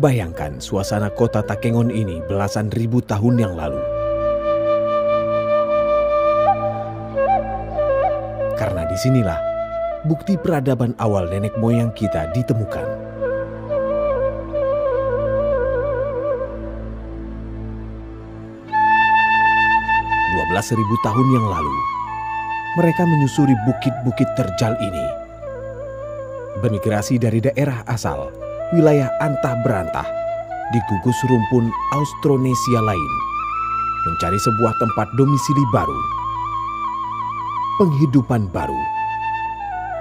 Bayangkan suasana kota Takengon ini belasan ribu tahun yang lalu. Karena disinilah bukti peradaban awal nenek moyang kita ditemukan. 12.000 tahun yang lalu, mereka menyusuri bukit-bukit terjal ini. Bermigrasi dari daerah asal, wilayah antah berantah, di gugus rumpun Austronesia lain, mencari sebuah tempat domisili baru, penghidupan baru,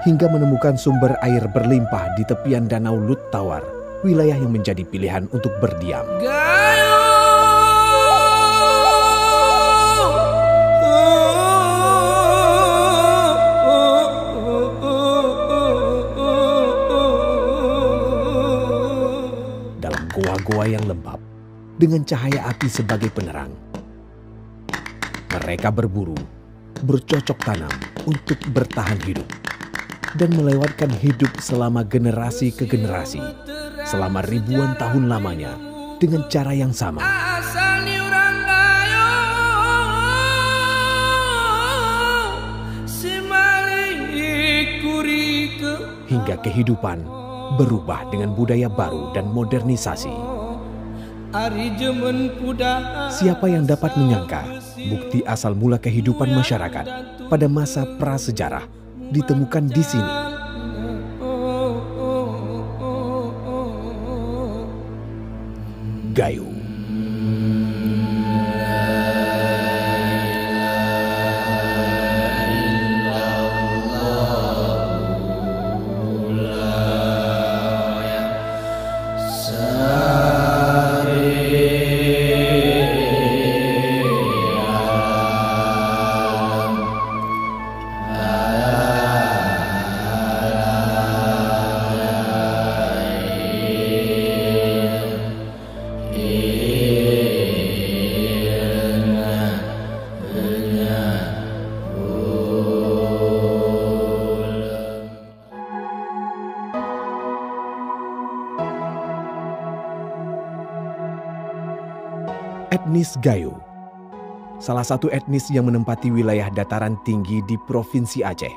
hingga menemukan sumber air berlimpah di tepian Danau Lut Tawar, wilayah yang menjadi pilihan untuk berdiam. Dalam goa-goa yang lembab, dengan cahaya api sebagai penerang, mereka berburu, bercocok tanam untuk bertahan hidup, dan melewatkan hidup selama generasi ke generasi, selama ribuan tahun lamanya, dengan cara yang sama. Hingga kehidupan berubah dengan budaya baru dan modernisasi. Siapa yang dapat menyangka bukti asal mula kehidupan masyarakat pada masa prasejarah ditemukan di sini. Gayo. Etnis Gayo, salah satu etnis yang menempati wilayah dataran tinggi di Provinsi Aceh.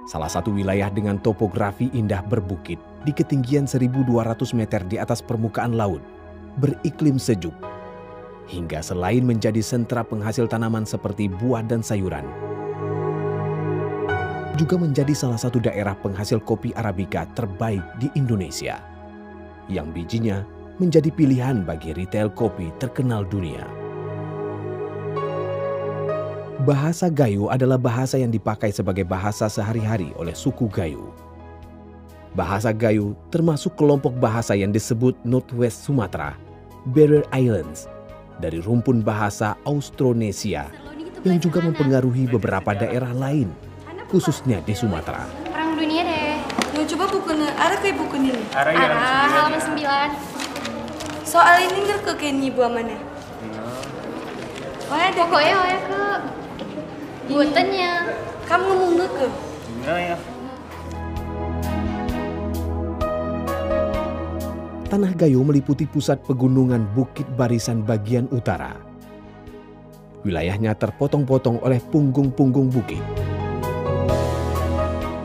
Salah satu wilayah dengan topografi indah berbukit di ketinggian 1.200 meter di atas permukaan laut, beriklim sejuk, hingga selain menjadi sentra penghasil tanaman seperti buah dan sayuran, juga menjadi salah satu daerah penghasil kopi Arabica terbaik di Indonesia, yang bijinya menjadi pilihan bagi retail kopi terkenal dunia. Bahasa Gayo adalah bahasa yang dipakai sebagai bahasa sehari-hari oleh suku Gayo. Bahasa Gayo termasuk kelompok bahasa yang disebut Northwest Sumatra, Barrier Islands, dari rumpun bahasa Austronesia yang juga mempengaruhi beberapa daerah lain, khususnya di Sumatera. Perang dunia deh. Mau coba bukunya, ada kayak buku ini? Ada, halaman 9. Soal ini nggak ke Kenny buah mana? Pokoknya ke buatannya. Kamu ngomong nggak ke? Enggak ya. Tanah Gayo meliputi pusat pegunungan Bukit Barisan bagian utara. Wilayahnya terpotong-potong oleh punggung-punggung bukit.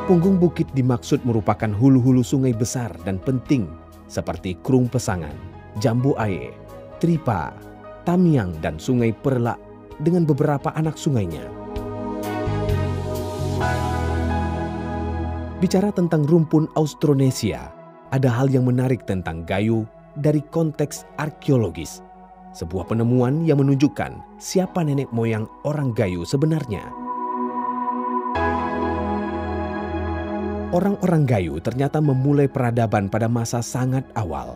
Punggung bukit dimaksud merupakan hulu-hulu sungai besar dan penting seperti Krung Pesangan, Jambu Aye, Tripa, Tamiang, dan Sungai Perlak dengan beberapa anak sungainya. Bicara tentang rumpun Austronesia, ada hal yang menarik tentang Gayo dari konteks arkeologis. Sebuah penemuan yang menunjukkan siapa nenek moyang orang Gayo sebenarnya. Orang-orang Gayo ternyata memulai peradaban pada masa sangat awal.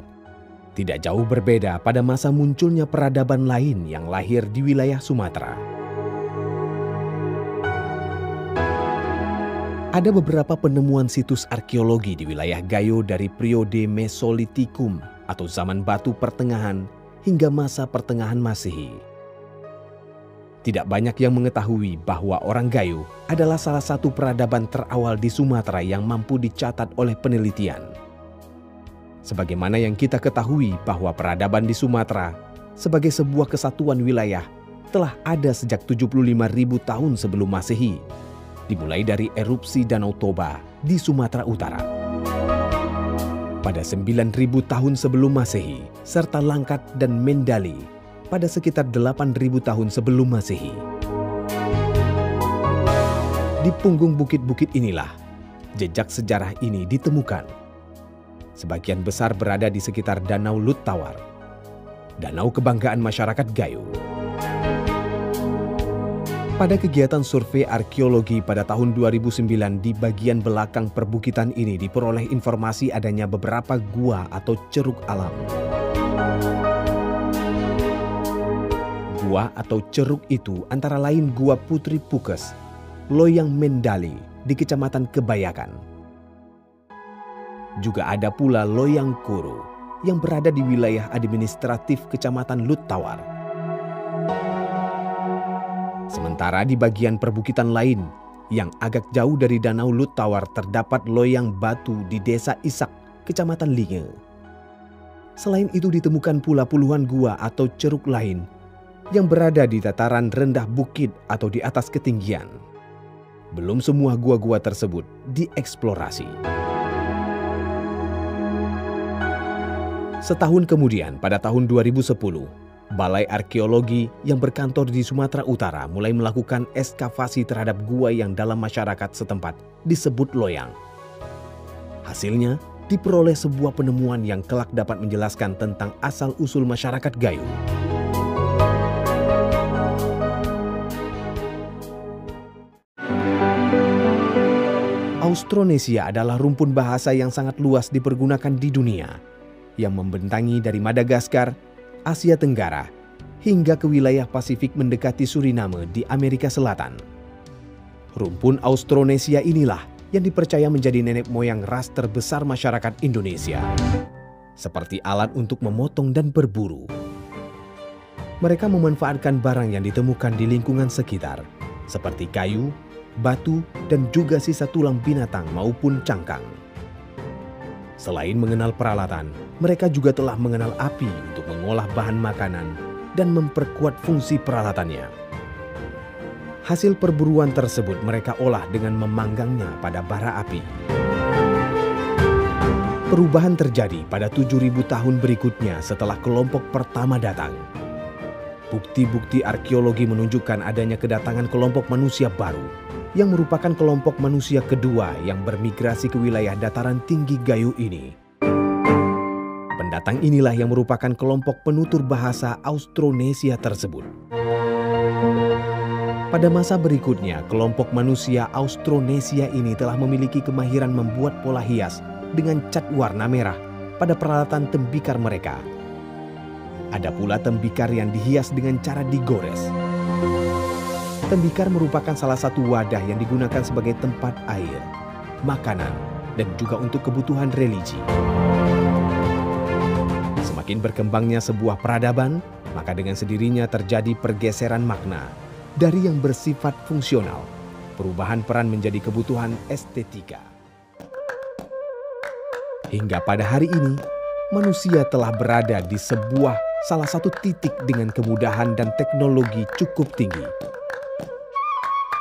Tidak jauh berbeda pada masa munculnya peradaban lain yang lahir di wilayah Sumatera. Ada beberapa penemuan situs arkeologi di wilayah Gayo dari periode Mesolitikum atau zaman batu pertengahan hingga masa pertengahan Masehi. Tidak banyak yang mengetahui bahwa orang Gayo adalah salah satu peradaban terawal di Sumatera yang mampu dicatat oleh penelitian. Sebagaimana yang kita ketahui bahwa peradaban di Sumatera sebagai sebuah kesatuan wilayah telah ada sejak 75.000 tahun sebelum Masehi, dimulai dari erupsi Danau Toba di Sumatera Utara. Pada 9.000 tahun sebelum Masehi, serta Langkat dan Mendali pada sekitar 8.000 tahun sebelum Masehi. Di punggung bukit-bukit inilah jejak sejarah ini ditemukan. Sebagian besar berada di sekitar Danau Lut Tawar, danau kebanggaan masyarakat Gayo. Pada kegiatan survei arkeologi pada tahun 2009 di bagian belakang perbukitan ini diperoleh informasi adanya beberapa gua atau ceruk alam. Gua atau ceruk itu antara lain Gua Putri Pukes, Loyang Mendali di Kecamatan Kebayakan. Juga ada pula Loyang Kuru yang berada di wilayah administratif Kecamatan Lut Tawar. Sementara di bagian perbukitan lain yang agak jauh dari Danau Lut Tawar terdapat Loyang Batu di Desa Isak, Kecamatan Linge. Selain itu ditemukan pula puluhan gua atau ceruk lain yang berada di dataran rendah bukit atau di atas ketinggian. Belum semua gua-gua tersebut dieksplorasi. Setahun kemudian pada tahun 2010, Balai Arkeologi yang berkantor di Sumatera Utara mulai melakukan ekskavasi terhadap gua yang dalam masyarakat setempat disebut loyang. Hasilnya diperoleh sebuah penemuan yang kelak dapat menjelaskan tentang asal-usul masyarakat Gayo. Austronesia adalah rumpun bahasa yang sangat luas dipergunakan di dunia, yang membentangi dari Madagaskar, Asia Tenggara, hingga ke wilayah Pasifik mendekati Suriname di Amerika Selatan. Rumpun Austronesia inilah yang dipercaya menjadi nenek moyang ras terbesar masyarakat Indonesia. Seperti alat untuk memotong dan berburu. Mereka memanfaatkan barang yang ditemukan di lingkungan sekitar, seperti kayu, batu, dan juga sisa tulang binatang maupun cangkang. Selain mengenal peralatan, mereka juga telah mengenal api untuk mengolah bahan makanan dan memperkuat fungsi peralatannya. Hasil perburuan tersebut mereka olah dengan memanggangnya pada bara api. Perubahan terjadi pada 7.000 tahun berikutnya setelah kelompok pertama datang. Bukti-bukti arkeologi menunjukkan adanya kedatangan kelompok manusia baru yang merupakan kelompok manusia kedua yang bermigrasi ke wilayah dataran tinggi Gayo ini. Pendatang inilah yang merupakan kelompok penutur bahasa Austronesia tersebut. Pada masa berikutnya, kelompok manusia Austronesia ini telah memiliki kemahiran membuat pola hias dengan cat warna merah pada peralatan tembikar mereka. Ada pula tembikar yang dihias dengan cara digores. Tembikar merupakan salah satu wadah yang digunakan sebagai tempat air, makanan, dan juga untuk kebutuhan religi. Semakin berkembangnya sebuah peradaban, maka dengan sendirinya terjadi pergeseran makna dari yang bersifat fungsional, perubahan peran menjadi kebutuhan estetika. Hingga pada hari ini, manusia telah berada di sebuah salah satu titik dengan kemudahan dan teknologi cukup tinggi,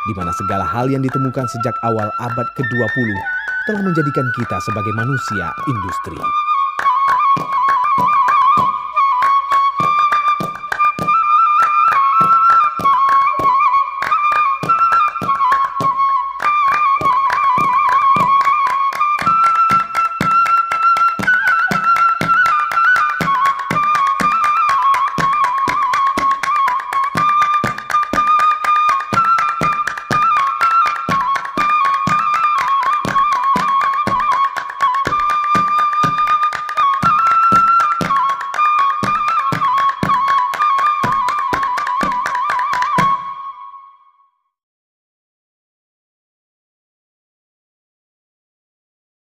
di mana segala hal yang ditemukan sejak awal abad ke-20 telah menjadikan kita sebagai manusia industri.